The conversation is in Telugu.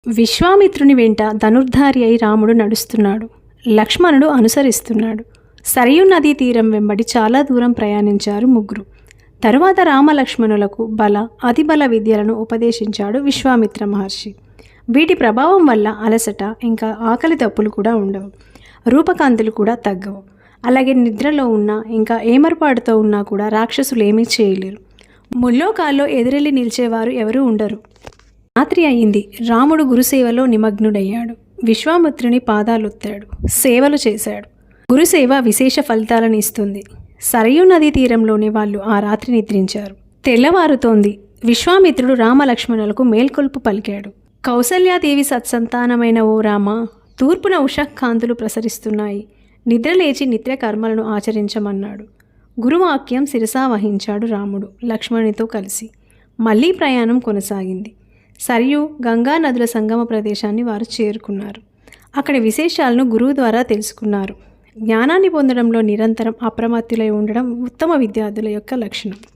విశ్వామిత్రుని వెంట ధనుర్ధారి అయి రాముడు నడుస్తున్నాడు. లక్ష్మణుడు అనుసరిస్తున్నాడు. సరయూ నదీ తీరం వెంబడి చాలా దూరం ప్రయాణించారు ముగ్గురు. తరువాత రామలక్ష్మణులకు బల అతిబల విద్యలను ఉపదేశించాడు విశ్వామిత్ర మహర్షి. వీటి ప్రభావం వల్ల అలసట ఇంకా ఆకలి తప్పులు కూడా ఉండవు. రూపకాంతులు కూడా తగ్గవు. అలాగే నిద్రలో ఉన్నా ఇంకా ఏమరపాటుతో ఉన్నా కూడా రాక్షసులు ఏమీ చేయలేరు. ముల్లోకాల్లో ఎదురెళ్ళి నిలిచేవారు ఎవరూ ఉండరు. రాత్రి అయింది. రాముడు గురుసేవలో నిమగ్నుడయ్యాడు. విశ్వామిత్రుని పాదాలొత్తాడు. సేవలు చేశాడు. గురుసేవ విశేష ఫలితాలను ఇస్తుంది. సరయూ నదీ తీరంలోనే వాళ్ళు ఆ రాత్రి నిద్రించారు. తెల్లవారుతోంది. విశ్వామిత్రుడు రామలక్ష్మణులకు మేల్కొల్పు పలికాడు. కౌసల్యాదేవి సత్సంతానమైన ఓ రామ, తూర్పున ఉషఃకాంతులు ప్రసరిస్తున్నాయి. నిద్రలేచి నిత్య కర్మలను ఆచరించమన్నాడు. గురువాక్యం శిరసా వహించాడు రాముడు లక్ష్మణునితో కలిసి. మళ్లీ ప్రయాణం కొనసాగింది. సరియు గంగా నదుల సంగమ ప్రదేశాన్ని వారు చేరుకున్నారు. అక్కడి విశేషాలను గురువు ద్వారా తెలుసుకున్నారు. జ్ఞానాన్ని పొందడంలో నిరంతరం అప్రమత్తులై ఉండడం ఉత్తమ విద్యార్థుల యొక్క లక్షణం.